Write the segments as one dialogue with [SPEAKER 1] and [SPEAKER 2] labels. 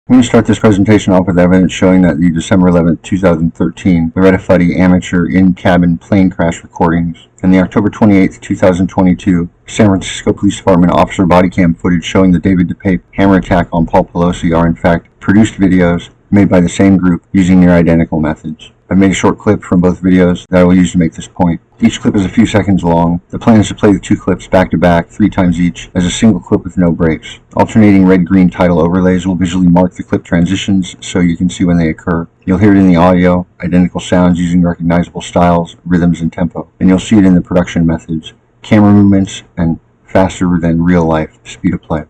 [SPEAKER 1] I'm going to start this presentation off with evidence showing that the December 11, 2013 Loretta Fuddy amateur in-cabin plane crash recordings and the October 28, 2022 San Francisco Police Department officer body cam footage showing the David DePape hammer attack on Paul Pelosi are in fact produced videos made by the same group using near identical methods. I've made a short clip from both videos that I will use to make this point. Each clip is a few seconds long. The plan is to play the two clips back to back 3 times each as a single clip with no breaks. Alternating red-green title overlays will visually mark the clip transitions so you can see when they occur. You'll hear it in the audio, identical sounds using recognizable styles, rhythms, and tempo. And you'll see it in the production methods, camera movements, and faster than real life speed of play.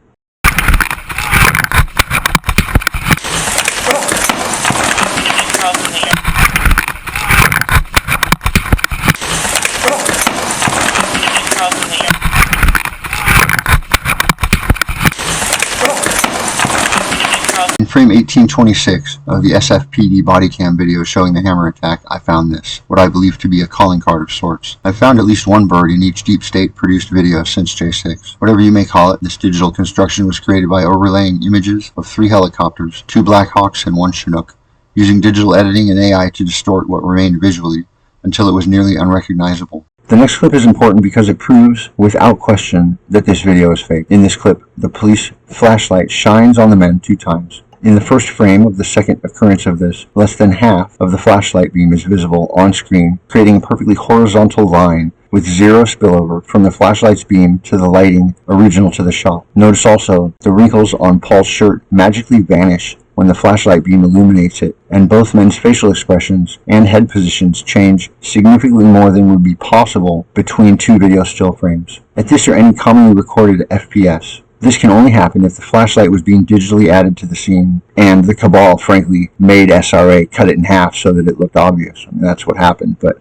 [SPEAKER 1] In frame 1826 of the SFPD body cam video showing the hammer attack, I found this, what I believe to be a calling card of sorts. I've found at least one bird in each deep state produced video since J6. Whatever you may call it, this digital construction was created by overlaying images of 3 helicopters, 2 Black Hawks and 1 Chinook, using digital editing and AI to distort what remained visually until it was nearly unrecognizable. The next clip is important because it proves without question that this video is fake. In this clip, the police flashlight shines on the men 2 times. In the first frame of the second occurrence of this, less than half of the flashlight beam is visible on screen, creating a perfectly horizontal line with 0 spillover from the flashlight's beam to the lighting original to the shot. Notice also the wrinkles on Paul's shirt magically vanish when the flashlight beam illuminates it, and both men's facial expressions and head positions change significantly more than would be possible between 2 video still frames. At this or any commonly recorded FPS, this can only happen if the flashlight was being digitally added to the scene, and the cabal, frankly, made SRA cut it in half so that it looked obvious. I mean, that's what happened. But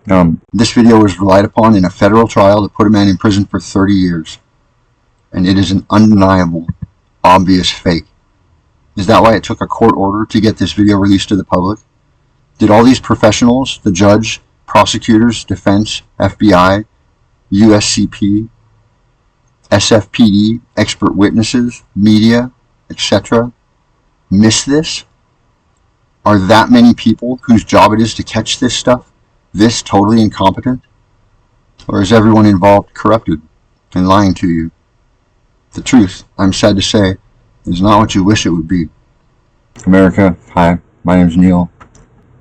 [SPEAKER 1] this video was relied upon in a federal trial to put a man in prison for 30 years, and it is an undeniable, obvious fake. Is that why it took a court order to get this video released to the public? Did all these professionals, the judge, prosecutors, defense, FBI, USCP, SFPD, expert witnesses, media, etc., miss this? Are that many people whose job it is to catch this stuff this totally incompetent? Or is everyone involved corrupted and lying to you? The truth, I'm sad to say, is not what you wish it would be. America, hi, my name is Neil.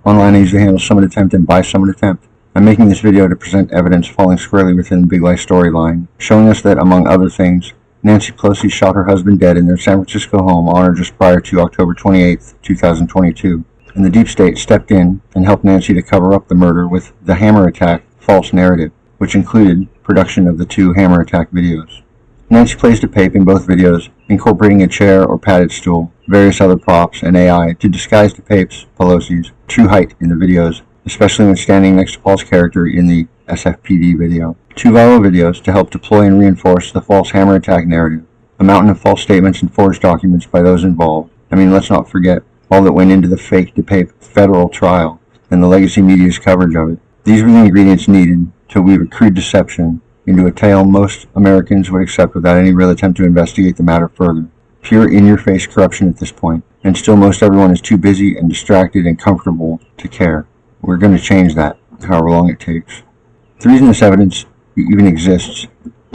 [SPEAKER 1] Online I usually handle summit attempt and buy summit attempt. I'm making this video to present evidence falling squarely within the Big Lie storyline, showing us that, among other things, Nancy Pelosi shot her husband dead in their San Francisco home on or just prior to October 28, 2022, and the deep state stepped in and helped Nancy to cover up the murder with the hammer attack false narrative, which included production of the 2 hammer attack videos. Nancy plays DePape in both videos, incorporating a chair or padded stool, various other props, and AI to disguise DePape's, Pelosi's, true height in the videos, especially when standing next to Paul's character in the SFPD video. 2 viral videos to help deploy and reinforce the false hammer attack narrative. A mountain of false statements and forged documents by those involved. I mean, let's not forget all that went into the fake DePape federal trial and the legacy media's coverage of it. These were the ingredients needed to weave a crude deception into a tale most Americans would accept without any real attempt to investigate the matter further. Pure in-your-face corruption at this point, and still most everyone is too busy and distracted and comfortable to care. We're going to change that, however long it takes. The reason this evidence even exists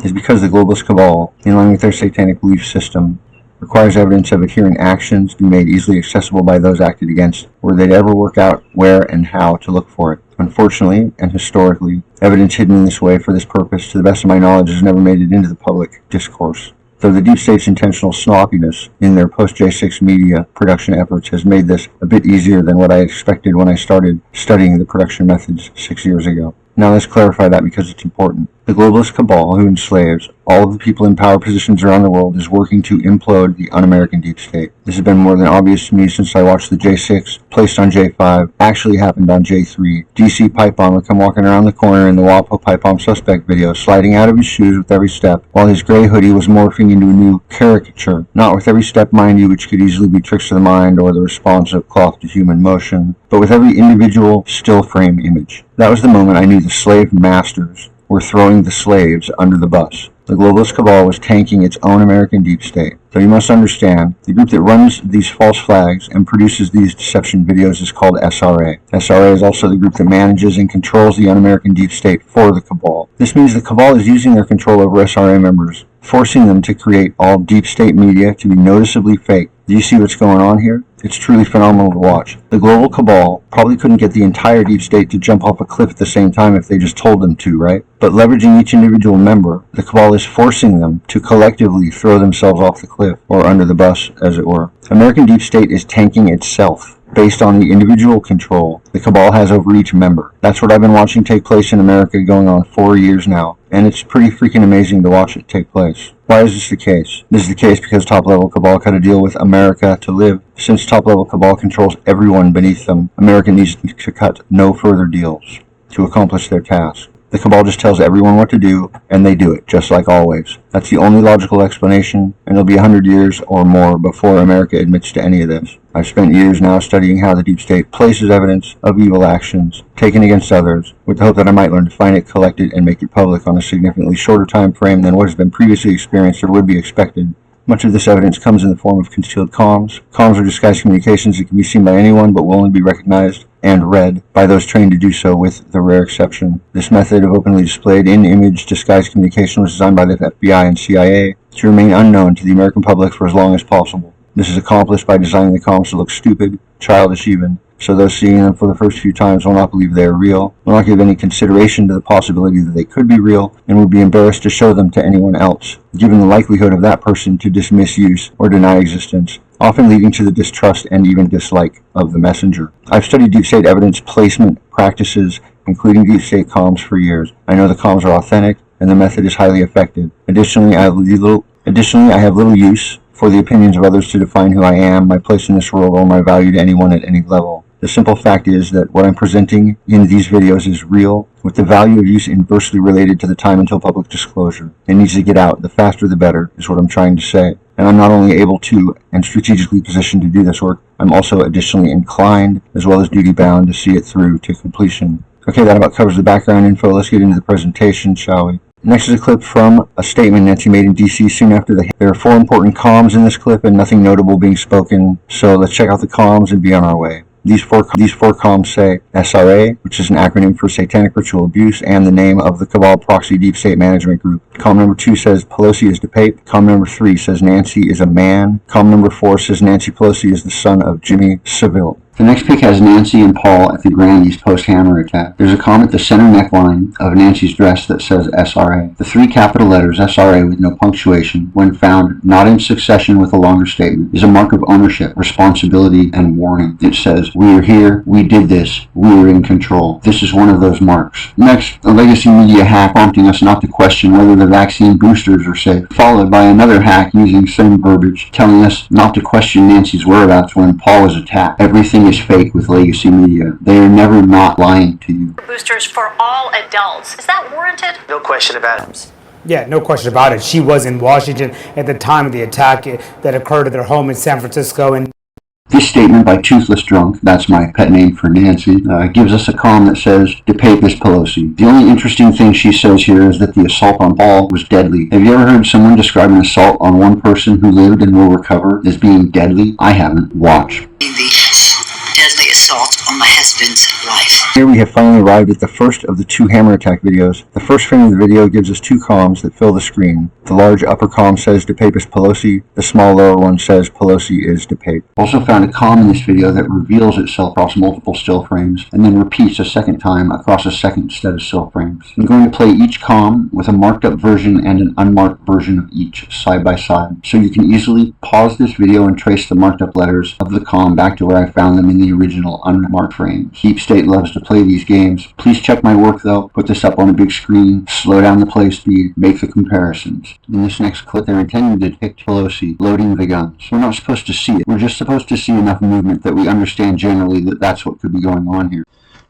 [SPEAKER 1] is because the globalist cabal, in line with their satanic belief system, requires evidence of adherent actions be made easily accessible by those acted against, were they to ever work out where and how to look for it. Unfortunately, and historically, evidence hidden in this way for this purpose, to the best of my knowledge, has never made it into the public discourse. Though the deep state's intentional sloppiness in their post-J6 media production efforts has made this a bit easier than what I expected when I started studying the production methods 6 years ago. Now let's clarify that because it's important. The globalist cabal who enslaves all of the people in power positions around the world is working to implode the un-American deep state. This has been more than obvious to me since I watched the J6 placed on J5 actually happened on J3. DC pipe bomber come walking around the corner in the WAPO pipe bomb suspect video, sliding out of his shoes with every step, while his gray hoodie was morphing into a new caricature. Not with every step, mind you, which could easily be tricks to the mind or the response of cloth to human motion, but with every individual still frame image. That was the moment I knew the slave masters were throwing the slaves under the bus. the globalist cabal was tanking its own American deep state. So you must understand, the group that runs these false flags and produces these deception videos is called SRA. SRA is also the group that manages and controls the un-American deep state for the cabal. This means the cabal is using their control over SRA members, forcing them to create all deep state media to be noticeably fake. Do you see what's going on here? It's truly phenomenal to watch. The global cabal probably couldn't get the entire deep state to jump off a cliff at the same time if they just told them to, right? But leveraging each individual member, the cabal is forcing them to collectively throw themselves off the cliff, or under the bus, as it were. American deep state is tanking itself based on the individual control the cabal has over each member. That's what I've been watching take place in America going on 4 years now, and it's pretty freaking amazing to watch it take place. Why is this the case? This is the case because top-level cabal cut a deal with America to live. Since top-level cabal controls everyone beneath them, America needs to cut no further deals to accomplish their task. The cabal just tells everyone what to do, and they do it, just like always. That's the only logical explanation, and it'll be 100 years or more before America admits to any of this. I've spent years now studying how the deep state places evidence of evil actions taken against others, with the hope that I might learn to find it, collect it, and make it public on a significantly shorter time frame than what has been previously experienced or would be expected. Much of this evidence comes in the form of concealed comms. Comms are disguised communications that can be seen by anyone but will only be recognized and read by those trained to do so, with the rare exception. This method of openly displayed in-image disguised communication was designed by the FBI and CIA to remain unknown to the American public for as long as possible. This is accomplished by designing the comms to look stupid, childish even, so those seeing them for the first few times will not believe they are real, will not give any consideration to the possibility that they could be real, and would be embarrassed to show them to anyone else, given the likelihood of that person to dismiss use or deny existence, often leading to the distrust and even dislike of the messenger. I've studied deep state evidence placement practices, including deep state comms, for years. I know the comms are authentic, and the method is highly effective. Additionally, I have little use for the opinions of others to define who I am, my place in this world, or my value to anyone at any level. The simple fact is that what I'm presenting in these videos is real, with the value of use inversely related to the time until public disclosure. It needs to get out. The faster the better, is what I'm trying to say. And I'm not only able to and strategically positioned to do this work, I'm also additionally inclined, as well as duty-bound, to see it through to completion. Okay, that about covers the background info. Let's get into the presentation, shall we? Next is a clip from a statement Nancy made in D.C. soon after there are 4 important comms in this clip and nothing notable being spoken, so let's check out the comms and be on our way. These four comms say SRA, which is an acronym for Satanic Ritual Abuse, and the name of the Cabal Proxy Deep State Management Group. Comm number 2 says Pelosi is DePape. Comm number 3 says Nancy is a man. Comm number 4 says Nancy Pelosi is the son of Jimmy Savile. The next pic has Nancy and Paul at the Grandy's post-hammer attack. There's a comment at the center neckline of Nancy's dress that says SRA. The 3 capital letters SRA with no punctuation, when found not in succession with a longer statement, is a mark of ownership, responsibility, and warning. It says, we are here, we did this, we are in control. This is one of those marks. Next, a legacy media hack prompting us not to question whether the vaccine boosters are safe, followed by another hack using same verbiage, telling us not to question Nancy's whereabouts when Paul was attacked. Everything is fake with legacy media. They are never not lying to you.
[SPEAKER 2] Boosters for all adults. Is that warranted?
[SPEAKER 3] No question about it.
[SPEAKER 4] Yeah, no question about it. She was in Washington at the time of the attack that occurred at their home in San Francisco. And
[SPEAKER 1] this statement by Toothless Drunk, that's my pet name for Nancy, gives us a comm that says, DePape is Pelosi. The only interesting thing she says here is that the assault on Paul was deadly. Have you ever heard someone describe an assault on one person who lived and will recover as being deadly? I haven't. Watch.
[SPEAKER 5] Deadly assault on my husband's life.
[SPEAKER 1] Here we have finally arrived at the first of the 2 hammer attack videos. The first frame of the video gives us 2 comms that fill the screen. The large upper comm says DePape is Pelosi. The small lower one says Pelosi is DePape. Also found a comm in this video that reveals itself across multiple still frames and then repeats a second time across a second set of still frames. I'm going to play each comm with a marked up version and an unmarked version of each side by side, so you can easily pause this video and trace the marked up letters of the comm back to where I found them in the original unmarked frame. Deep State loves to play these games. Please check my work though. Put this up on a big screen, slow down the play speed, make the comparisons. In this next clip, they're intending to depict Pelosi loading the guns. We're not supposed to see it. We're just supposed to see enough movement that we understand generally that that's what could be going on here.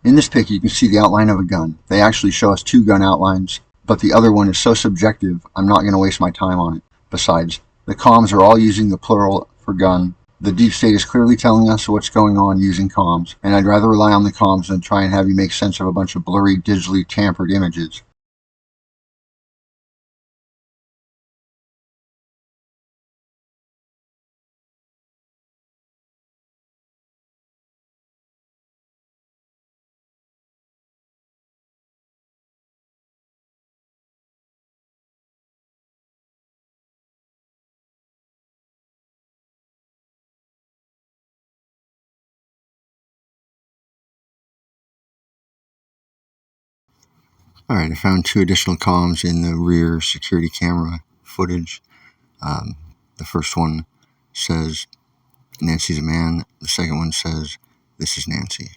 [SPEAKER 1] In this pic, you can see the outline of a gun. They actually show us 2 gun outlines, but the other one is so subjective, I'm not going to waste my time on it. Besides, the comms are all using the plural for gun. The deep state is clearly telling us what's going on using comms, and I'd rather rely on the comms than try and have you make sense of a bunch of blurry, digitally tampered images. Alright, I found 2 additional comms in the rear security camera footage. The first one says, Nancy's a man. The second one says, this is Nancy.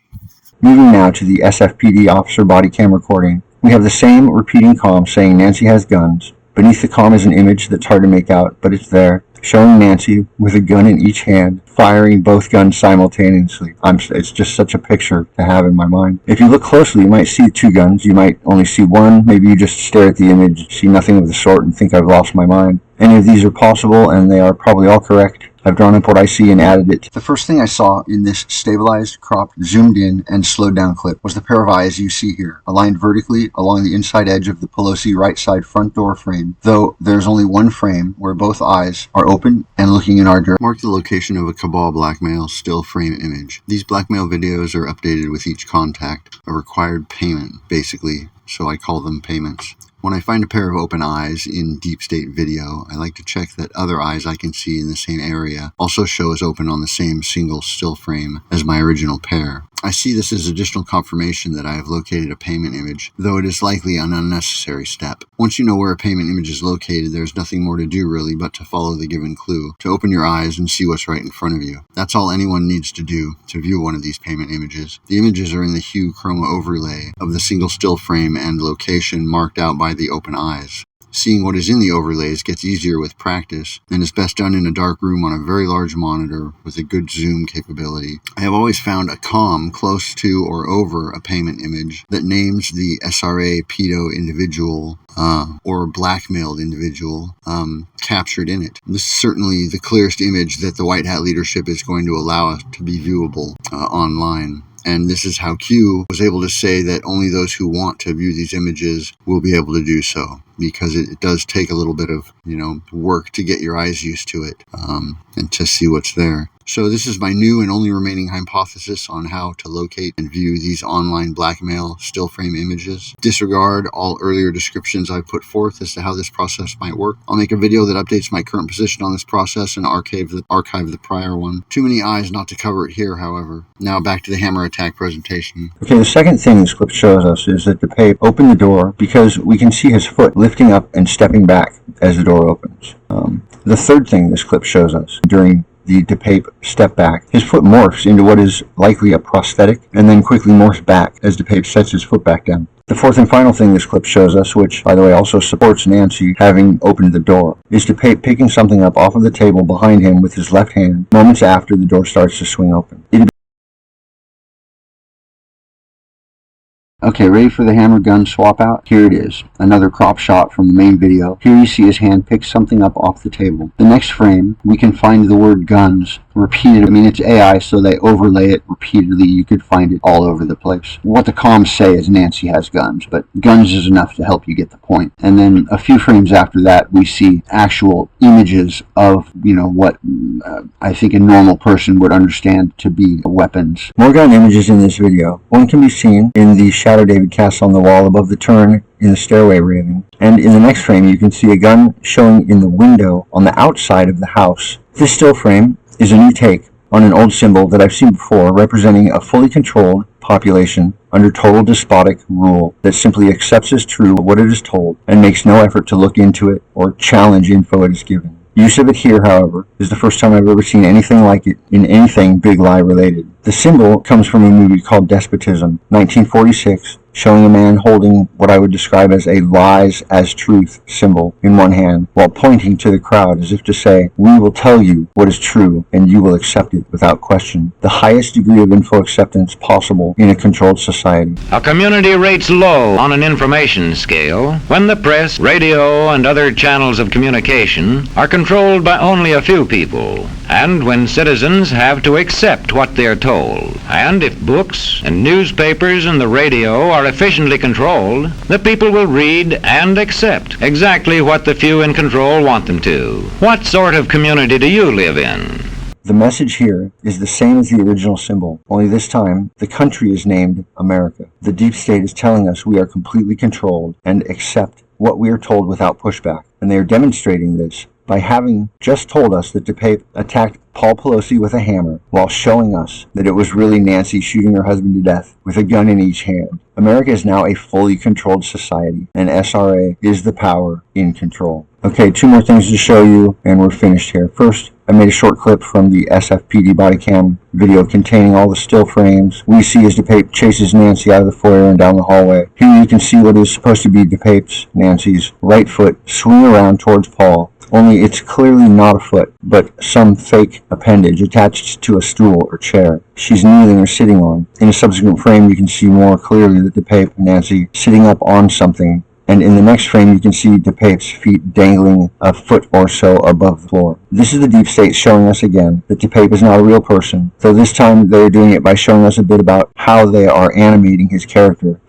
[SPEAKER 1] Moving now to the SFPD officer body cam recording, we have the same repeating comm saying Nancy has guns. Beneath the comm is an image that's hard to make out, but it's there, showing Nancy with a gun in each hand, firing both guns simultaneously. It's just such a picture to have in my mind. If you look closely, you might see 2 guns. You might only see one. Maybe you just stare at the image, see nothing of the sort, and think I've lost my mind. Any of these are possible, and they are probably all correct. I've drawn up what I see and added it. The first thing I saw in this stabilized, cropped, zoomed in, and slowed down clip was the pair of eyes you see here, aligned vertically along the inside edge of the Pelosi right side front door frame, though there's only one frame where both eyes are open and looking in our direction. Mark the location of a cabal blackmail still frame image. These blackmail videos are updated with each contact, a required payment, basically, so I call them payments. When I find a pair of open eyes in deep state video, I like to check that other eyes I can see in the same area also show as open on the same single still frame as my original pair. I see this as additional confirmation that I have located a payment image, though it is likely an unnecessary step. Once you know where a payment image is located, there's nothing more to do really but to follow the given clue, to open your eyes and see what's right in front of you. That's all anyone needs to do to view one of these payment images. The images are in the hue chroma overlay of the single still frame and location marked out by the open eyes. Seeing what is in the overlays gets easier with practice and is best done in a dark room on a very large monitor with a good zoom capability. I have always found a comm close to or over a payment image that names the SRA pedo individual or blackmailed individual captured in it. This is certainly the clearest image that the White Hat leadership is going to allow us to be viewable online. And this is how Q was able to say that only those who want to view these images will be able to do so, because it does take a little bit of, work to get your eyes used to it and to see what's there. So this is my new and only remaining hypothesis on how to locate and view these online blackmail still frame images. Disregard all earlier descriptions I've put forth as to how this process might work. I'll make a video that updates my current position on this process and archive the prior one. Too many eyes not to cover it here, however. Now back to the hammer attack presentation. Okay, the second thing this clip shows us is that DePape opened the door because we can see his foot lifting up and stepping back as the door opens. The third thing this clip shows us during the DePape step back, his foot morphs into what is likely a prosthetic and then quickly morphs back as DePape sets his foot back down. The fourth and final thing this clip shows us, which by the way also supports Nancy having opened the door, is DePape picking something up off of the table behind him with his left hand moments after the door starts to swing open. Okay, ready for the hammer gun swap out? Here it is, another crop shot from the main video. Here you see his hand pick something up off the table. The next frame, we can find the word guns repeated. It's AI, so they overlay it repeatedly. You could find it all over the place. What the comms say is Nancy has guns, but guns is enough to help you get the point. And then a few frames after that, we see actual images of, what I think a normal person would understand to be weapons. More gun images in this video. One can be seen in the shadow David casts on the wall above the turn in the stairway railing. And in the next frame, you can see a gun showing in the window on the outside of the house. This still frame is a new take on an old symbol that I've seen before, representing a fully controlled population under total despotic rule that simply accepts as true what it is told and makes no effort to look into it or challenge info it is given. Use of it here, however, is the first time I've ever seen anything like it in anything Big Lie related. The symbol comes from a movie called Despotism, 1946, showing a man holding what I would describe as a lies as truth symbol in one hand, while pointing to the crowd as if to say, we will tell you what is true and you will accept it without question. The highest degree of info acceptance possible in a controlled society.
[SPEAKER 3] A community rates low on an information scale when the press, radio, and other channels of communication are controlled by only a few people, and when citizens have to accept what they're told. And if books and newspapers and the radio are efficiently controlled, the people will read and accept exactly what the few in control want them to. What sort of community do you live in?
[SPEAKER 1] The message here is the same as the original symbol, only this time the country is named America. The deep state is telling us we are completely controlled and accept what we are told without pushback, and they are demonstrating this by having just told us that DePape attacked Paul Pelosi with a hammer while showing us that it was really Nancy shooting her husband to death with a gun in each hand. America is now a fully controlled society, and SRA is the power in control. Okay, 2 more things to show you, and we're finished here. First, I made a short clip from the SFPD body cam video containing all the still frames we see as DePape chases Nancy out of the foyer and down the hallway. Here you can see what is supposed to be DePape's, Nancy's, right foot swing around towards Paul, only it's clearly not a foot, but some fake appendage attached to a stool or chair she's kneeling or sitting on. In a subsequent frame, you can see more clearly that DePape and Nancy sitting up on something, and in the next frame you can see DePape's feet dangling a foot or so above the floor. This is the deep state showing us again that DePape is not a real person, though this time they're doing it by showing us a bit about how they are animating his character.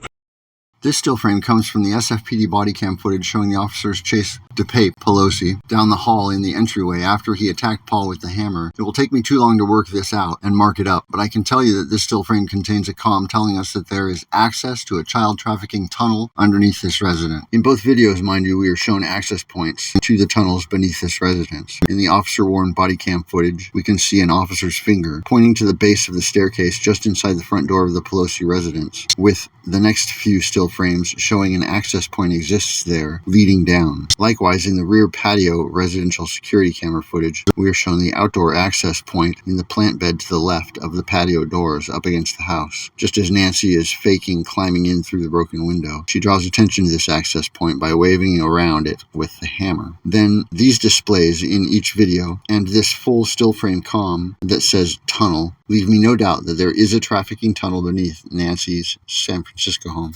[SPEAKER 1] This still frame comes from the SFPD body cam footage showing the officers chase DePape, Pelosi, down the hall in the entryway after he attacked Paul with the hammer. It will take me too long to work this out and mark it up, but I can tell you that this still frame contains a comm telling us that there is access to a child trafficking tunnel underneath this residence. In both videos, mind you, we are shown access points to the tunnels beneath this residence. In the officer-worn body cam footage, we can see an officer's finger pointing to the base of the staircase just inside the front door of the Pelosi residence, with the next few still frames showing an access point exists there, leading down. Likewise, in the rear patio residential security camera footage, we are shown the outdoor access point in the plant bed to the left of the patio doors up against the house. Just as Nancy is faking climbing in through the broken window, she draws attention to this access point by waving around it with the hammer. Then, these displays in each video, and this full still frame comm that says tunnel, leave me no doubt that there is a trafficking tunnel beneath Nancy's San Francisco home.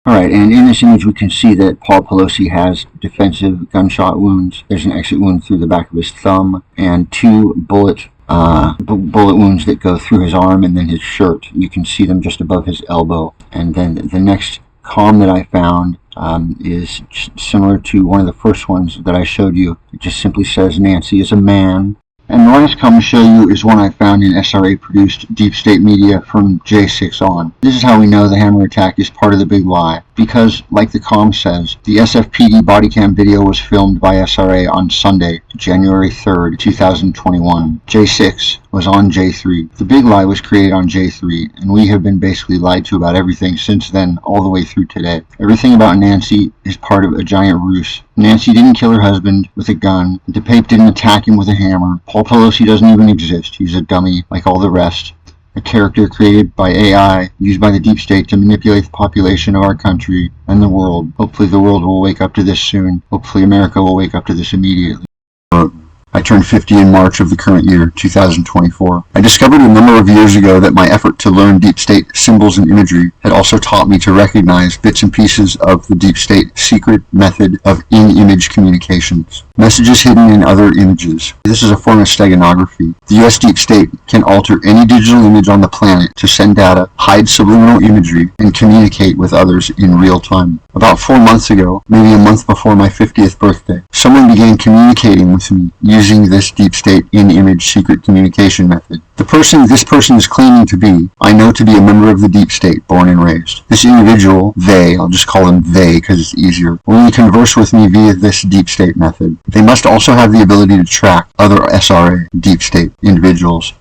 [SPEAKER 1] Alright, and in this image we can see that Paul Pelosi has defensive gunshot wounds. There's an exit wound through the back of his thumb and 2 bullet wounds that go through his arm and then his shirt. You can see them just above his elbow. And then the next comm that I found is similar to one of the first ones that I showed you. It just simply says Nancy is a man. And the last comm to show you is one I found in SRA-produced deep state media from J6 on. This is how we know the hammer attack is part of the big lie, because, like the comm says, the SFPD body cam video was filmed by SRA on Sunday, January 3rd, 2021. J6 was on J3. The big lie was created on J3, and we have been basically lied to about everything since then, all the way through today. Everything about Nancy is part of a giant ruse. Nancy didn't kill her husband with a gun. DePape didn't attack him with a hammer. Paul Pelosi doesn't even exist. He's a dummy like all the rest. A character created by AI, used by the deep state to manipulate the population of our country and the world. Hopefully the world will wake up to this soon. Hopefully America will wake up to this immediately. I turned 50 in March of the current year, 2024. I discovered a number of years ago that my effort to learn deep state symbols and imagery had also taught me to recognize bits and pieces of the deep state secret method of in-image communications. Messages hidden in other images. This is a form of steganography. The US deep state can alter any digital image on the planet to send data, hide subliminal imagery, and communicate with others in real time. About 4 months ago, maybe a month before my 50th birthday, someone began communicating with me using this deep state in-image secret communication method. This person is claiming to be, I know to be a member of the deep state, born and raised. This individual, I'll just call them they because it's easier, will only converse with me via this deep state method. They must also have the ability to track other SRA deep state individuals.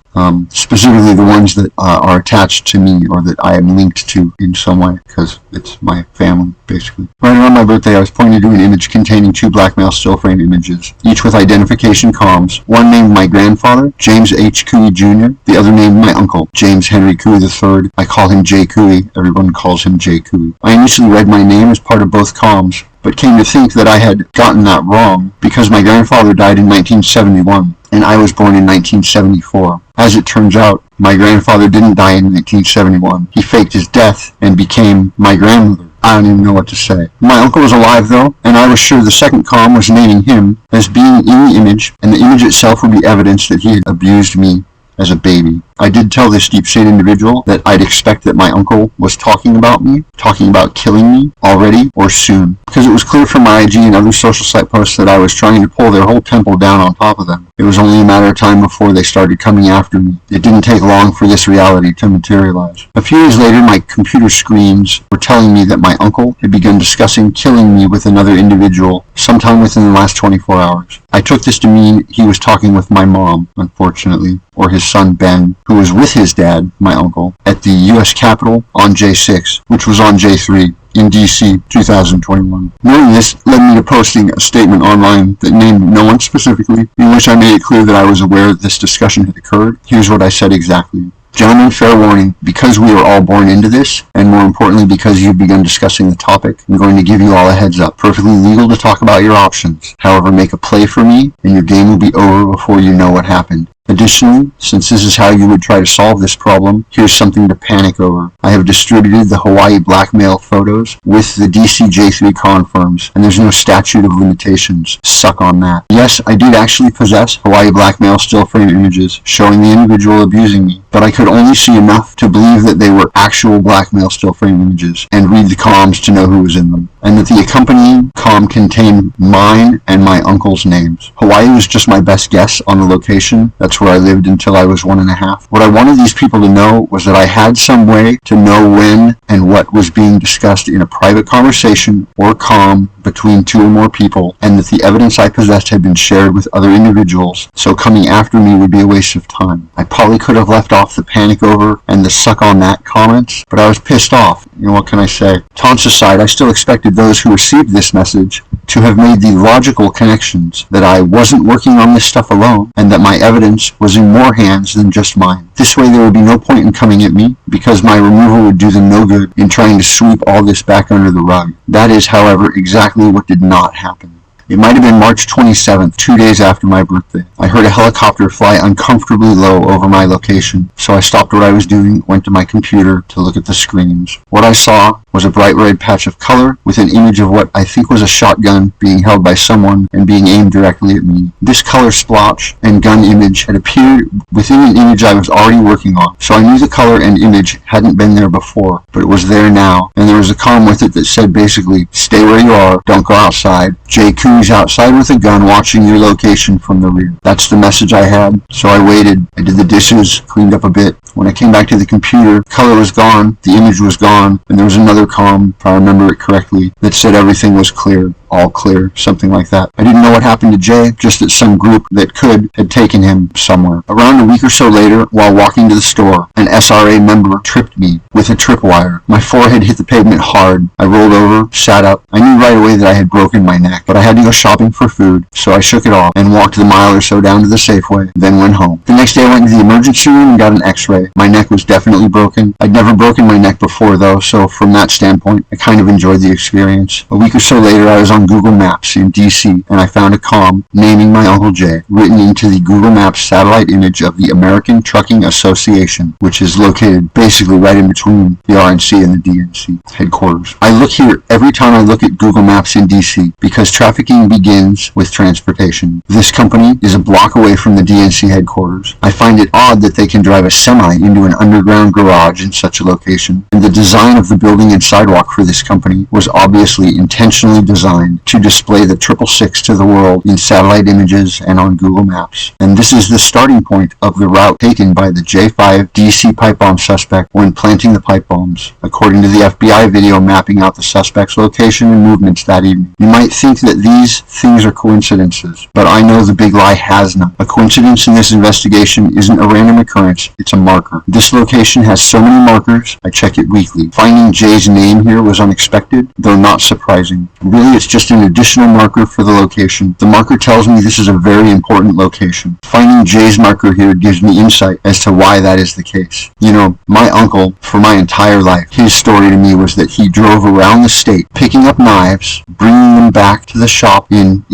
[SPEAKER 1] Specifically the ones that are attached to me or that I am linked to in some way, because it's my family, basically. Right around my birthday, I was pointed to an image containing 2 blackmail still frame images, each with identification comms. One named my grandfather, James H. Cooey Jr., the other named my uncle, James Henry Cooey III. I call him J. Cooey. Everyone calls him J. Cooey. I initially read my name as part of both comms, but came to think that I had gotten that wrong because my grandfather died in 1971 and I was born in 1974. As it turns out, my grandfather didn't die in 1971. He faked his death and became my grandmother. I don't even know what to say. My uncle was alive though, and I was sure the second comm was naming him as being in the image, and the image itself would be evidence that he had abused me as a baby. I did tell this deep state individual that I'd expect that my uncle was talking about me, talking about killing me already or soon, because it was clear from my IG and other social site posts that I was trying to pull their whole temple down on top of them. It was only a matter of time before they started coming after me. It didn't take long for this reality to materialize. A few days later, my computer screens were telling me that my uncle had begun discussing killing me with another individual sometime within the last 24 hours. I took this to mean he was talking with my mom, unfortunately, or his son Ben, who was with his dad, my uncle, at the U.S. Capitol on J6, which was on J3. In D.C. 2021. Knowing this led me to posting a statement online that named no one specifically, in which I made it clear that I was aware that this discussion had occurred. Here's what I said exactly. Gentlemen, fair warning, because we are all born into this, and more importantly because you've begun discussing the topic, I'm going to give you all a heads up. Perfectly legal to talk about your options. However, make a play for me, and your game will be over before you know what happened. Additionally, since this is how you would try to solve this problem, here's something to panic over. I have distributed the Hawaii blackmail photos with the DC J3 confirms, and there's no statute of limitations. Suck on that. Yes, I did actually possess Hawaii blackmail still frame images showing the individual abusing me, but I could only see enough to believe that they were actual blackmail still frame images and read the comms to know who was in them, and that the accompanying comm contained mine and my uncle's names. Hawaii was just my best guess on the location. That's where I lived until I was 1.5. What I wanted these people to know was that I had some way to know when and what was being discussed in a private conversation or comm between two or more people, and that the evidence I possessed had been shared with other individuals, so coming after me would be a waste of time. I probably could have left off the panic over and the suck on that comments, but I was pissed off. You know, what can I say? Taunts aside, I still expected those who received this message to have made the logical connections that I wasn't working on this stuff alone, and that my evidence was in more hands than just mine. This way there would be no point in coming at me, because my removal would do them no good in trying to sweep all this back under the rug. That is, however, exactly what did not happen. It might have been March 27th, 2 days after my birthday. I heard a helicopter fly uncomfortably low over my location, so I stopped what I was doing, went to my computer to look at the screens. What I saw was a bright red patch of color with an image of what I think was a shotgun being held by someone and being aimed directly at me. This color splotch and gun image had appeared within an image I was already working on, so I knew the color and image hadn't been there before, but it was there now, and there was a comm with it that said basically, stay where you are, don't go outside. J. Coon's outside with a gun watching your location from the rear. That's the message I had, so I waited. I did the dishes, cleaned up a bit. When I came back to the computer, color was gone, the image was gone, and there was another comm, if I remember it correctly, that said everything was clear. All clear, something like that. I didn't know what happened to Jay, just that some group that could had taken him somewhere. Around a week or so later, while walking to the store, an SRA member tripped me with a tripwire. My forehead hit the pavement hard. I rolled over, sat up. I knew right away that I had broken my neck, but I had to go shopping for food, so I shook it off and walked the mile or so down to the Safeway, then went home. The next day I went to the emergency room and got an x-ray. My neck was definitely broken. I'd never broken my neck before though, so from that standpoint, I kind of enjoyed the experience. A week or so later, I was on Google Maps in DC, and I found a comm naming my Uncle Jay, written into the Google Maps satellite image of the American Trucking Association, which is located basically right in between the RNC and the DNC headquarters. I look here every time I look at Google Maps in DC, because trafficking begins with transportation. This company is a block away from the DNC headquarters. I find it odd that they can drive a semi into an underground garage in such a location, and the design of the building and sidewalk for this company was obviously intentionally designed to display the 666 to the world in satellite images and on Google Maps. And this is the starting point of the route taken by the J5 DC pipe bomb suspect when planting the pipe bombs, according to the FBI video mapping out the suspect's location and movements that evening. You might think that these things are coincidences, but I know the big lie has none. A coincidence in this investigation isn't a random occurrence, it's a marker. This location has so many markers, I check it weekly. Finding Jay's name here was unexpected, though not surprising. Really, it's just just an additional marker for the location. The marker tells me this is a very important location. Finding Jay's marker here gives me insight as to why that is the case. You know, my uncle, for my entire life, his story to me was that he drove around the state picking up knives, bringing them back to the shop in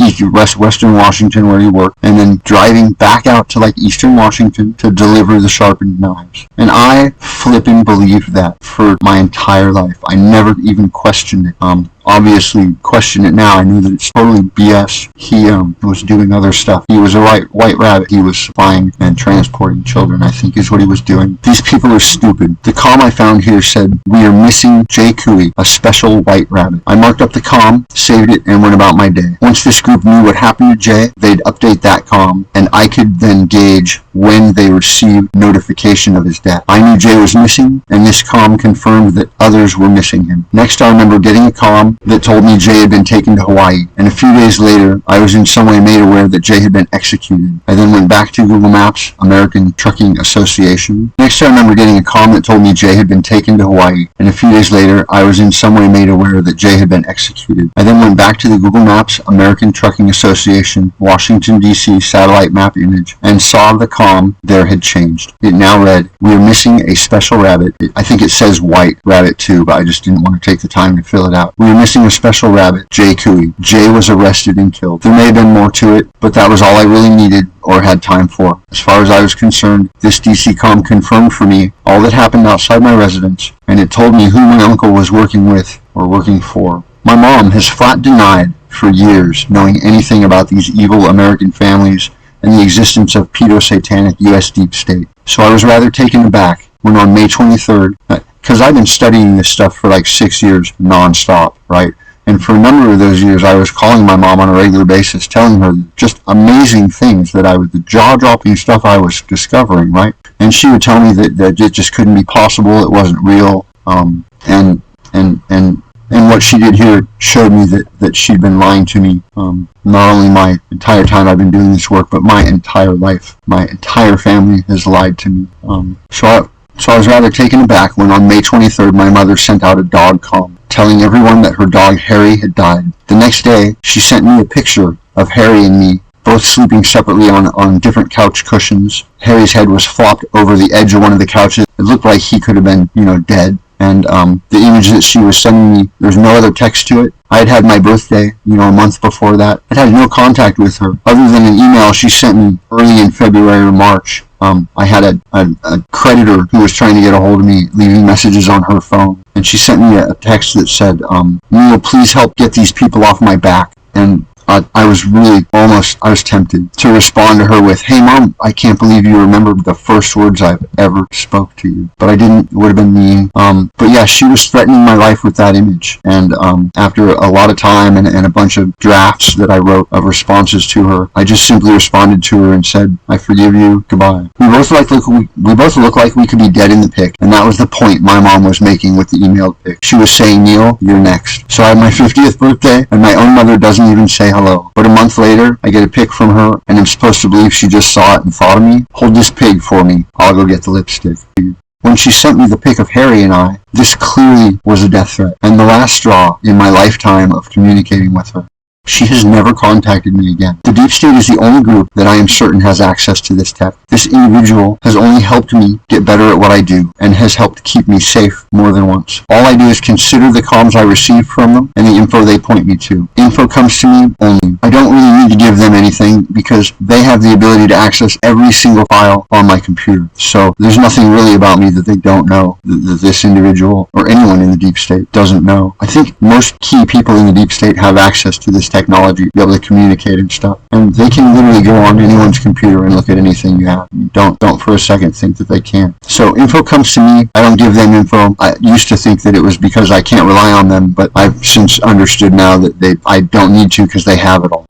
[SPEAKER 1] Western Washington where he worked, and then driving back out to like Eastern Washington to deliver the sharpened knives. And I flipping believed that for my entire life. I never even questioned it. Obviously question it now. I knew that it's totally BS. He was doing other stuff. He was a white rabbit. He was supplying and transporting children, I think is what he was doing. These people are stupid. The comm I found here said, "We are missing Jay Cooey, a special white rabbit." I marked up the comm, saved it, and went about my day. Once this group knew what happened to Jay, they'd update that comm, and I could then gauge when they received notification of his death. I knew Jay was missing, and this comm confirmed that others were missing him. Next, I remember getting a comm that told me Jay had been taken to Hawaii, and a few days later, I was in some way made aware that Jay had been executed. I then went back to Google Maps, American Trucking Association. Next, I remember getting a comm that told me Jay had been taken to Hawaii, and a few days later, I was in some way made aware that Jay had been executed. I then went back to the Google Maps, American Trucking Association, Washington, D.C. satellite map image, and saw the comm there had changed. It now read, "We are missing a special rabbit." I think it says white rabbit too, but I just didn't want to take the time to fill it out. "We are missing a special rabbit, Jay Cooey. Jay was arrested and killed." There may have been more to it, but that was all I really needed or had time for. As far as I was concerned, this DC comm confirmed for me all that happened outside my residence, and it told me who my uncle was working with or working for. My mom has flat denied for years knowing anything about these evil American families and the existence of pedo-satanic U.S. deep state. So I was rather taken aback when on May 23rd, because I've been studying this stuff for like 6 years nonstop, right? And for a number of those years, I was calling my mom on a regular basis, telling her just amazing things the jaw-dropping stuff I was discovering, right? And she would tell me that it just couldn't be possible, it wasn't real, and what she did here showed me that she'd been lying to me, not only my entire time I've been doing this work, but my entire life. My entire family has lied to me. So I was rather taken aback when on May 23rd, my mother sent out a dog comm, telling everyone that her dog Harry had died. The next day, she sent me a picture of Harry and me, both sleeping separately on different couch cushions. Harry's head was flopped over the edge of one of the couches. It looked like he could have been, dead. And the image that she was sending me, there's no other text to it. I had had my birthday, a month before that. I'd had no contact with her, other than an email she sent me early in February or March. I had a creditor who was trying to get a hold of me, leaving messages on her phone. And she sent me a text that said, "Neil, please help get these people off my back." And I was really I was tempted to respond to her with, "Hey Mom, I can't believe you remembered the first words I've ever spoke to you." But I didn't, it would have been mean. But yeah, she was threatening my life with that image. And after a lot of time and a bunch of drafts that I wrote of responses to her, I just simply responded to her and said, "I forgive you, goodbye." We both look like we could be dead in the pic. And that was the point my mom was making with the emailed pic. She was saying, "Neil, you're next." So I had my 50th birthday and my own mother doesn't even say hello. But a month later, I get a pic from her, and I'm supposed to believe she just saw it and thought of me. "Hold this pig for me. I'll go get the lipstick." When she sent me the pic of Harry and I, this clearly was a death threat, and the last straw in my lifetime of communicating with her. She has never contacted me again. The Deep State is the only group that I am certain has access to this tech. This individual has only helped me get better at what I do and has helped keep me safe more than once. All I do is consider the comms I receive from them and the info they point me to. Info comes to me only. I don't really need to give them anything because they have the ability to access every single file on my computer. So there's nothing really about me that they don't know, that this individual or anyone in the Deep State doesn't know. I think most key people in the Deep State have access to this technology to be able to communicate and stuff. And they can literally go on anyone's computer and look at anything you have. Don't for a second think that they can't. So info comes to me. I don't give them info. I used to think that it was because I can't rely on them, but I've since understood now that I don't need to because they have it all.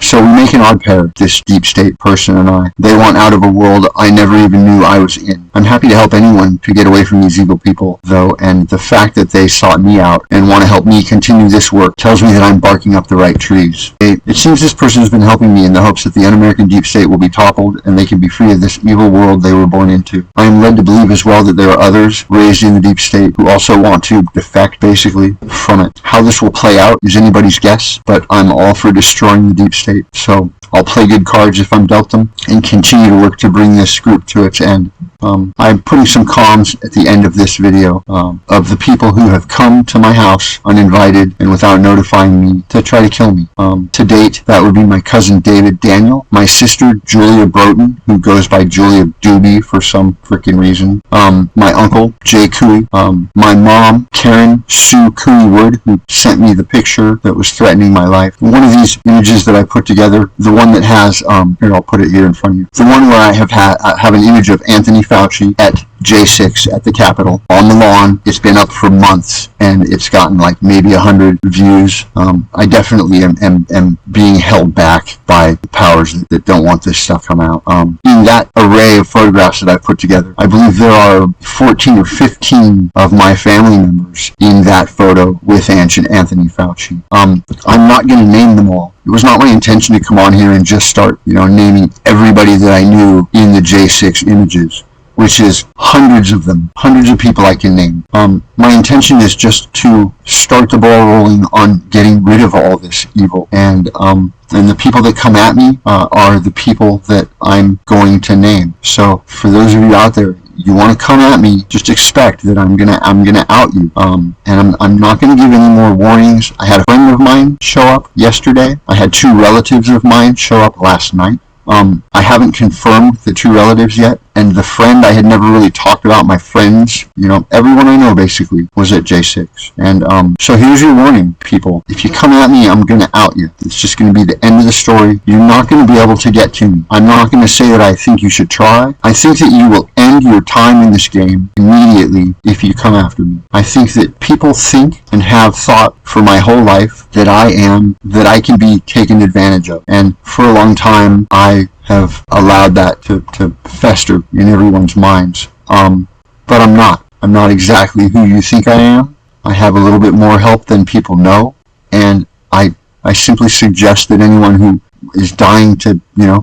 [SPEAKER 1] So we make an odd pair, this Deep State person and I. They want out of a world I never even knew I was in. I'm happy to help anyone to get away from these evil people, though, and the fact that they sought me out and want to help me continue this work tells me that I'm barking up the right trees. It seems this person has been helping me in the hopes that the un-American deep state will be toppled and they can be free of this evil world they were born into. I am led to believe as well that there are others raised in the deep state who also want to defect, basically, from it. How this will play out is anybody's guess, but I'm all for destroying the deep state. So I'll play good cards if I'm dealt them and continue to work to bring this group to its end. I'm putting some comms at the end of this video of the people who have come to my house uninvited and without notifying me to try to kill me. To date, that would be my cousin David Daniel, my sister Julia Broughton, who goes by Julia Doobie for some freaking reason, my uncle Jay Cooey, my mom Karen Sue Cooey Wood, who sent me the picture that was threatening my life. One of these images that I put together, the one that has, here, I'll put it here in front of you, the one where I have an image of Anthony Fauci at J6 at the Capitol on the lawn. It's been up for months and it's gotten like maybe 100 views. I definitely am being held back by the powers that don't want this stuff come out. In that array of photographs that I put together, I believe there are 14 or 15 of my family members in that photo with Anthony Fauci. I'm not going to name them all. It was not my intention to come on here and just start, naming everybody that I knew in the J6 images, which is hundreds of them, hundreds of people I can name. My intention is just to start the ball rolling on getting rid of all this evil. And the people that come at me are the people that I'm going to name. So for those of you out there, you want to come at me, just expect that I'm gonna out you. And I'm not gonna give any more warnings. I had a friend of mine show up yesterday. I had 2 relatives of mine show up last night. I haven't confirmed the 2 relatives yet, and the friend I had never really talked about. My friends, everyone I know basically was at J6. And so here's your warning, people. If you come at me, I'm going to out you. It's just going to be the end of the story. You're not going to be able to get to me. I'm not going to say that I think you should try. I think that you will end your time in this game immediately if you come after me. I think that people think and have thought for my whole life that I can be taken advantage of. And for a long time, I have allowed that to fester in everyone's minds. But I'm not. I'm not exactly who you think I am. I have a little bit more help than people know. And I simply suggest that anyone who is dying to,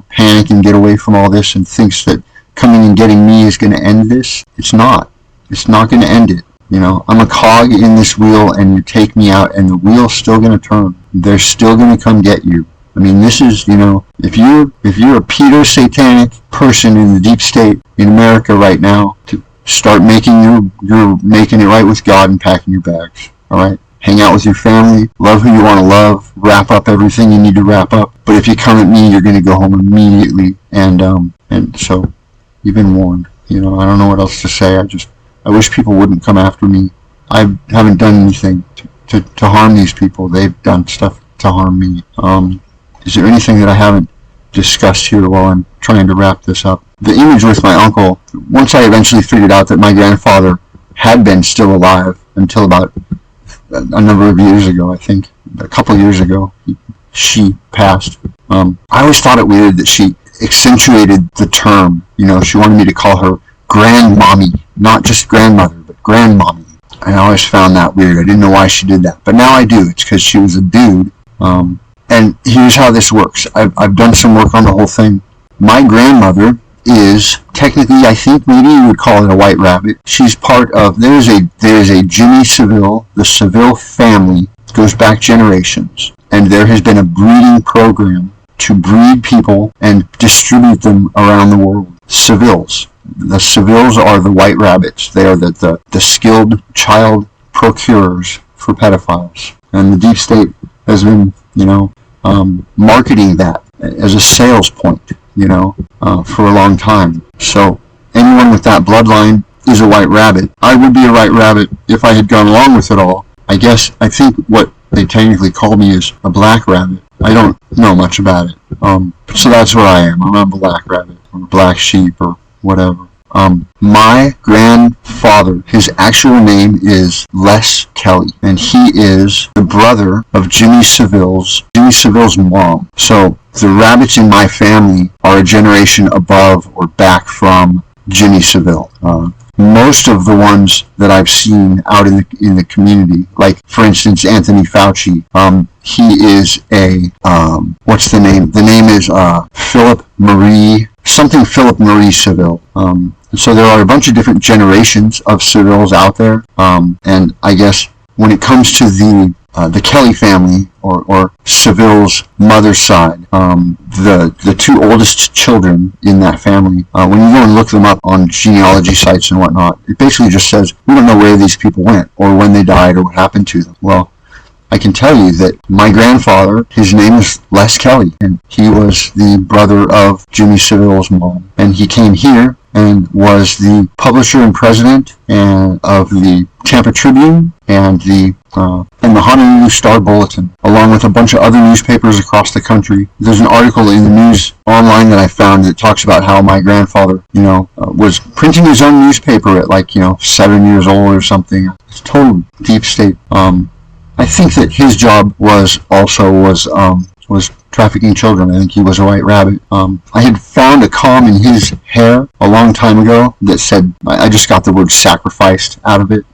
[SPEAKER 1] panic and get away from all this and thinks that coming and getting me is going to end this, it's not. It's not going to end it. I'm a cog in this wheel, and you take me out and the wheel's still going to turn. They're still going to come get you. I mean, this is, if you're a Peter satanic person in the deep state in America right now, to start making you're making it right with God and packing your bags. All right, hang out with your family, love who you want to love, wrap up everything you need to wrap up. But if you come at me, you're going to go home immediately. And so you've been warned. I don't know what else to say. I wish people wouldn't come after me. I haven't done anything to harm these people. They've done stuff to harm me. Is there anything that I haven't discussed here while I'm trying to wrap this up? The image with my uncle, once I eventually figured out that my grandfather had been still alive until about a number of years ago, I think, a couple of years ago, she passed. I always thought it weird that she accentuated the term. She wanted me to call her grandmommy, not just grandmother, but grandmommy. I always found that weird. I didn't know why she did that, but now I do. It's because she was a dude. And here's how this works. I've done some work on the whole thing. My grandmother is technically, I think maybe you would call it a white rabbit. She's part of, there's a Jimmy Savile. The Savile family goes back generations. And there has been a breeding program to breed people and distribute them around the world. Saviles. The Saviles are the white rabbits. They are the skilled child procurers for pedophiles. And the deep state has been, marketing that as a sales point, for a long time. So anyone with that bloodline is a white rabbit. I would be a white rabbit if I had gone along with it all. I think what they technically call me is a black rabbit. I don't know much about it. So that's where I am. I'm a black rabbit or black sheep or whatever. My grandfather, his actual name is Les Kelly, and he is the brother of Jimmy Savile's mom. So the rabbits in my family are a generation above or back from Jimmy Savile. most of the ones that I've seen out in the community, like for instance Anthony Fauci, he is a what's the name? The name is Philip Marie Seville. So there are a bunch of different generations of Sevilles out there, and I guess when it comes to the Kelly family or Seville's mother's side, the two oldest children in that family, when you go and look them up on genealogy sites and whatnot, it basically just says we don't know where these people went or when they died or what happened to them. Well, I can tell you that my grandfather, his name is Les Kelly, and he was the brother of Jimmy Seville's mom, and he came here and was the publisher and president of the Tampa Tribune and the Honolulu Star Bulletin, along with a bunch of other newspapers across the country. There's an article in the news online that I found that talks about how my grandfather, was printing his own newspaper at 7 years old or something. It's total deep state. I think that his job was trafficking children. I think he was a white rabbit. I had found a comb in his hair a long time ago that said, I just got the word sacrificed out of it.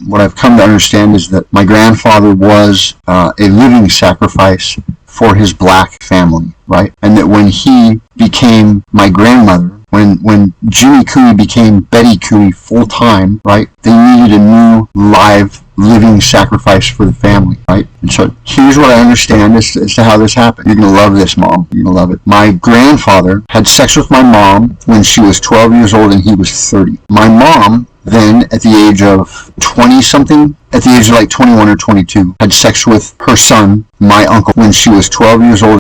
[SPEAKER 1] What I've come to understand is that my grandfather was a living sacrifice for his black family, right? And that when he became my grandmother, when Jimmy Cooey became Betty Cooey full-time, right, they needed a new live living sacrifice for the family, right? And so here's what I understand as to how this happened. You're going to love this, Mom. You're going to love it. My grandfather had sex with my mom when she was 12 years old and he was 30. My mom then, at the age of 20-something, at the age of 21 or 22, had sex with her son, my uncle, when she was 12 years old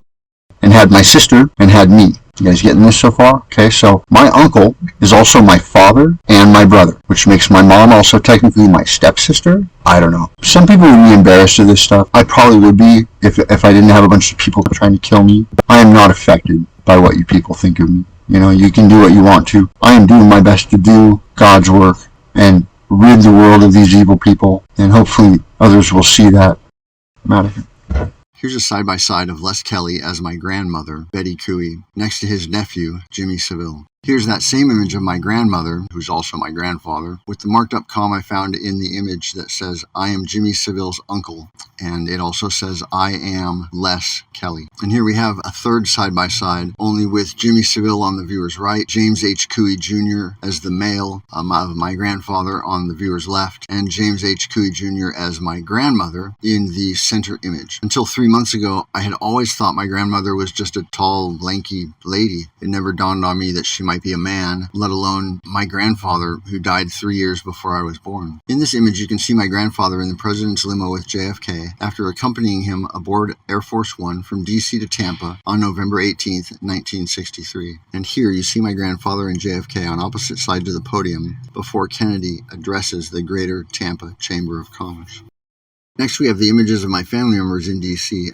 [SPEAKER 1] and had my sister and had me. You guys getting this so far? Okay, so my uncle is also my father and my brother, which makes my mom also technically my stepsister. I don't know. Some people would be embarrassed of this stuff. I probably would be if I didn't have a bunch of people trying to kill me. I am not affected by what you people think of me. You can do what you want to. I am doing my best to do God's work and rid the world of these evil people, and hopefully others will see that. I'm out of here. Here's a side-by-side of Les Kelly as my grandmother, Betty Cooey, next to his nephew, Jimmy Seville. Here's that same image of my grandmother, who's also my grandfather, with the marked up comma I found in the image that says, I am Jimmy Seville's uncle. And it also says, I am Les Kelly. And here we have a third side-by-side, only with Jimmy Seville on the viewer's right, James H. Cooey Jr. as the male of my grandfather on the viewer's left, and James H. Cooey Jr. as my grandmother in the center image. Until 3 months ago, I had always thought my grandmother was just a tall, lanky lady. It never dawned on me that she might be a man, let alone my grandfather, who died 3 years before I was born. In this image, you can see my grandfather in the president's limo with JFK after accompanying him aboard Air Force One from D.C. to Tampa on November 18th, 1963. And here you see my grandfather and JFK on opposite sides of the podium before Kennedy addresses the Greater Tampa Chamber of Commerce. Next, we have the images of my family members in D.C.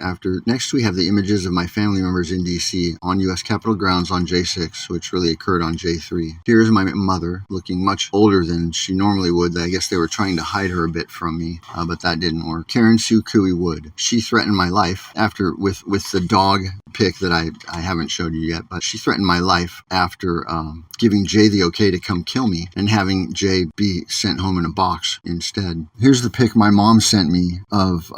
[SPEAKER 1] on U.S. Capitol grounds on J6, which really occurred on J3. Here's my mother, looking much older than she normally would. I guess they were trying to hide her a bit from me, but that didn't work. Karen Sue Cooey Wood. She threatened my life with the dog pic that I haven't showed you yet, but she threatened my life after giving Jay the okay to come kill me and having Jay be sent home in a box instead. Here's the pic my mom sent me of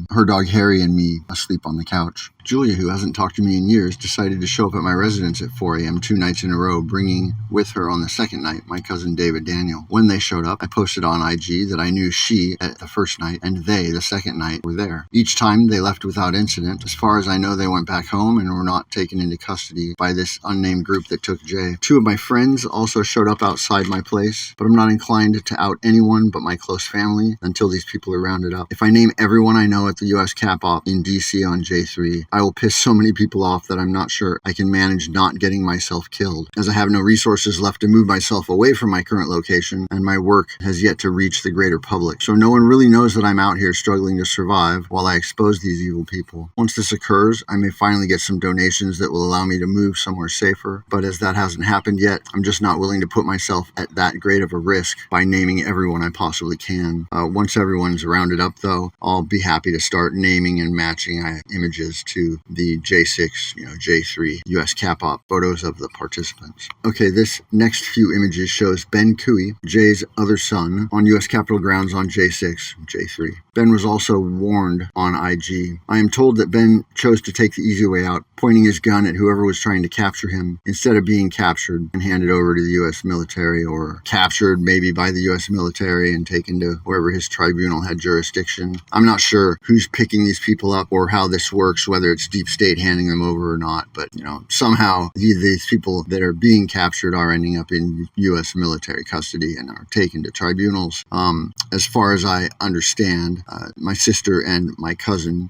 [SPEAKER 1] her dog Harry and me asleep on the couch. Julia, who hasn't talked to me in years, decided to show up at my residence at 4 a.m. 2 nights in a row, bringing with her on the second night my cousin David Daniel. When they showed up, I posted on IG that I knew she at the first night and they, the second night, were there. Each time they left without incident. As far as I know, they went back home and were not taken into custody by this unnamed group that took Jay. 2 of my friends also showed up outside my place, but I'm not inclined to out anyone but my close family until these people are rounded up. If I name everyone I know at the U.S. Cap Op in D.C. on J3, I will piss so many people off that I'm not sure I can manage not getting myself killed, as I have no resources left to move myself away from my current location, and my work has yet to reach the greater public. So no one really knows that I'm out here struggling to survive while I expose these evil people. Once this occurs, I may finally get some donations that will allow me to move somewhere safer, but as that hasn't happened yet, I'm just not willing to put myself at that great of a risk by naming everyone I possibly can. Once everyone's rounded up, though, so I'll be happy to start naming and matching images to the J6, J3 US Cap-Op photos of the participants. Okay, this next few images shows Ben Cooey, Jay's other son, on US Capitol grounds on J6, J3. Ben was also warned on IG. I am told that Ben chose to take the easy way out, pointing his gun at whoever was trying to capture him instead of being captured and handed over to the U.S. military, or captured maybe by the U.S. military and taken to wherever his tribunal had jurisdiction. I'm not sure who's picking these people up or how this works, whether it's deep state handing them over or not, but somehow these people that are being captured are ending up in U.S. military custody and are taken to tribunals. As far as I understand, my sister and my cousin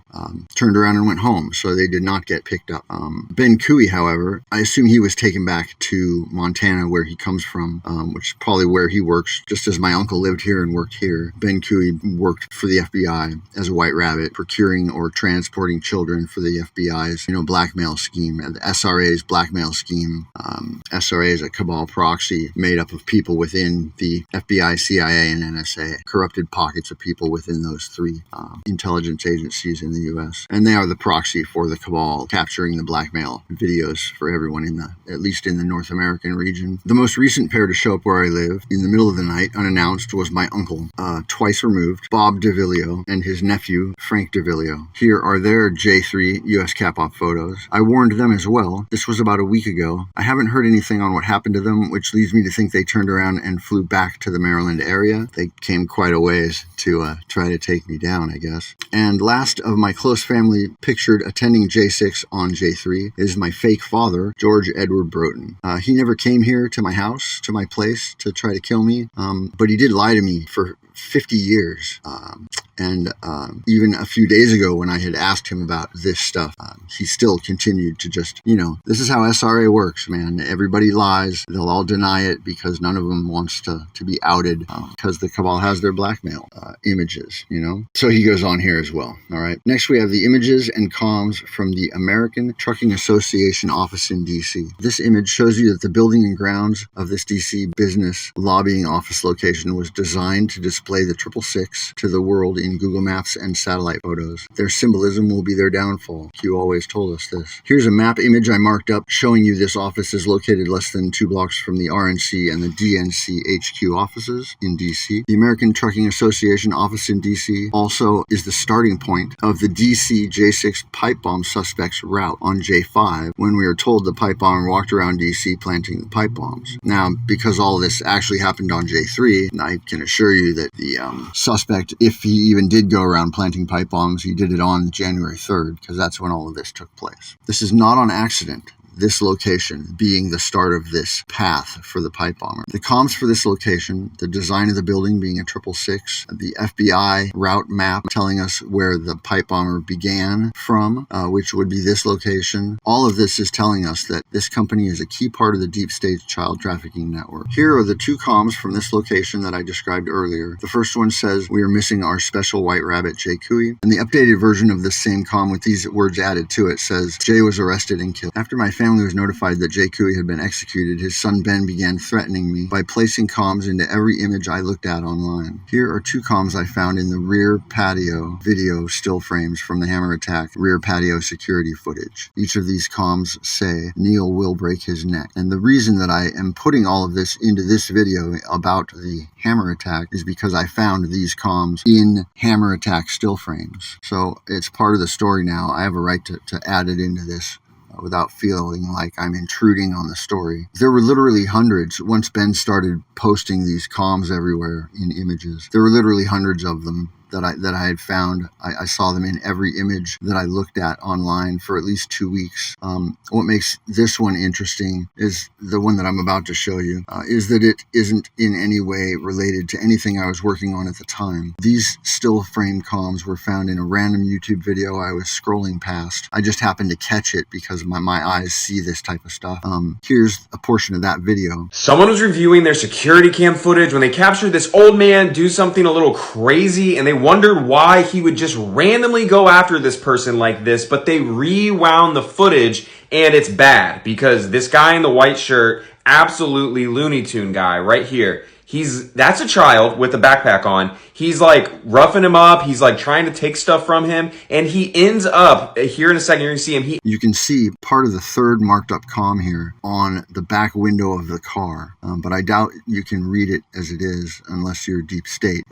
[SPEAKER 1] turned around and went home, so they did not get picked up. Ben Cooey, however, I assume he was taken back to Montana, where he comes from, which is probably where he works, just as my uncle lived here and worked here. Ben Cooey worked for the FBI as a white rabbit, procuring or transporting children for the FBI's, blackmail scheme, the SRA's blackmail scheme. SRA is a cabal proxy made up of people within the FBI, CIA, and NSA, corrupted pockets of people within those three intelligence agencies in the U.S. And they are the proxy for the cabal, capturing the blackmail videos for everyone at least in the North American region. The most recent pair to show up where I live in the middle of the night, unannounced, was my uncle, twice removed, Bob DeVillio, and his nephew, Frank DeVillio. Here are their J3 US Cap-Op photos. I warned them as well. This was about a week ago. I haven't heard anything on what happened to them, which leads me to think they turned around and flew back to the Maryland area. They came quite a ways to try to take me down, I guess. And last of my close family pictured attending J6 on J3 is my fake father, George Edward Broughton. He never came here to my house, to my place, to try to kill me, but he did lie to me for 50 years. And even a few days ago when I had asked him about this stuff, he still continued to just, this is how SRA works, man. Everybody lies. They'll all deny it because none of them wants to be outed because the cabal has their blackmail images, So he goes on here as well. All right. Next, we have the images and comms from the American Trucking Association office in D.C. This image shows you that the building and grounds of this D.C. business lobbying office location was designed to display the 666 to the world in Google Maps and satellite photos. Their symbolism will be their downfall. Q always told us this. Here's a map image I marked up showing you this office is located less than 2 blocks from the RNC and the DNC HQ offices in DC. The American Trucking Association office in DC also is the starting point of the DC J6 pipe bomb suspects route on J5 when we are told the pipe bomber walked around DC planting the pipe bombs. Now, because all this actually happened on J3, I can assure you that the suspect, if he even did go around planting pipe bombs, he did it on January 3rd, because that's when all of this took place. This is not on accident. This location being the start of this path for the pipe bomber. The comms for this location, the design of the building being a 666, the FBI route map telling us where the pipe bomber began from, which would be this location. All of this is telling us that this company is a key part of the deep state child trafficking network. Here are the 2 comms from this location that I described earlier. The first one says, "We are missing our special white rabbit, Jay Cooey." And the updated version of this same comm with these words added to it says, "Jay was arrested and killed." After my family was notified that Jay Cooey had been executed, his son Ben began threatening me by placing comms into every image I looked at online. Here are 2 comms I found in the rear patio video still frames from the hammer attack rear patio security footage. Each of these comms say, "Neil will break his neck." And the reason that I am putting all of this into this video about the hammer attack is because I found these comms in hammer attack still frames. So it's part of the story now. I have a right to add it into this without feeling like I'm intruding on the story. There were literally hundreds. Once Ben started posting these comms everywhere in images, there were literally hundreds of them that I had found. I saw them in every image that I looked at online for at least 2 weeks. What makes this one interesting is the one that I'm about to show you, is that it isn't in any way related to anything I was working on at the time. These still frame comms were found in a random YouTube video I was scrolling past. I just happened to catch it because my eyes see this type of stuff. Here's a portion of that video.
[SPEAKER 6] Someone was reviewing their security cam footage when they captured this old man do something a little crazy, and they wondered why he would just randomly go after this person like this, but they rewound the footage, and it's bad because this guy in the white shirt, absolutely Looney Tune guy right here, That's a child with a backpack on. He's like roughing him up. He's like trying to take stuff from him. And he ends up, here in a second, you're going to see him.
[SPEAKER 1] You can see part of the third marked up comm here on the back window of the car. But I doubt you can read it as it is unless you're deep state.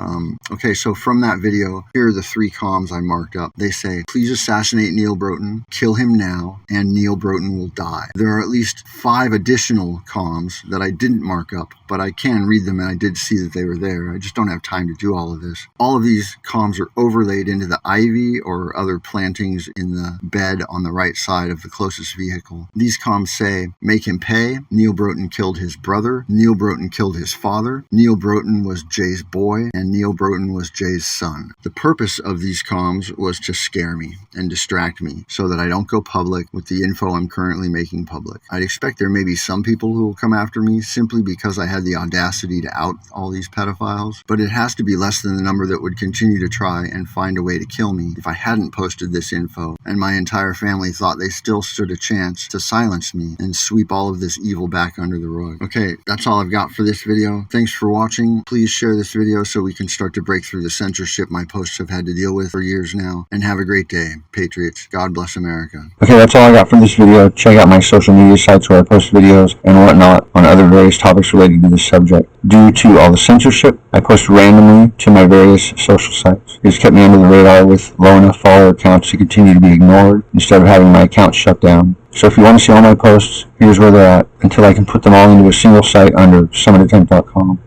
[SPEAKER 1] Okay, so from that video, here are the 3 comms I marked up. They say, please assassinate Neil Broughton, kill him now, and Neil Broughton will die. There are at least 5 additional comms that I didn't mark up, but I can read them and I did see that they were there. I just don't have time to do all of this. All of these comms are overlaid into the ivy or other plantings in the bed on the right side of the closest vehicle. These comms say, make him pay. Neil Broughton killed his brother. Neil Broughton killed his father. Neil Broughton was Jay's boy, and Neil Broughton was Jay's son. The purpose of these comms was to scare me and distract me so that I don't go public with the info I'm currently making public. I'd expect there may be some people who will come after me simply because I had the audacity to out all these pedophiles, but it has to be less than the number that would continue to try and find a way to kill me if I hadn't posted this info and my entire family thought they still stood a chance to silence me and sweep all of this evil back under the rug. Okay, that's all I've got for this video. Thanks for watching. Please share this video so we can start to break through the censorship my posts have had to deal with for years now. And have a great day, Patriots. God bless America. Okay, that's all I got for this video. Check out my social media sites where I post videos and whatnot on other various topics related to this subject. Due to all the censorship, I post randomly to my various social sites. It's kept me under the radar with low enough follower accounts to continue to be ignored instead of having my account shut down. So if you want to see all my posts, here's where they're at until I can put them all into a single site under summitattempt.com.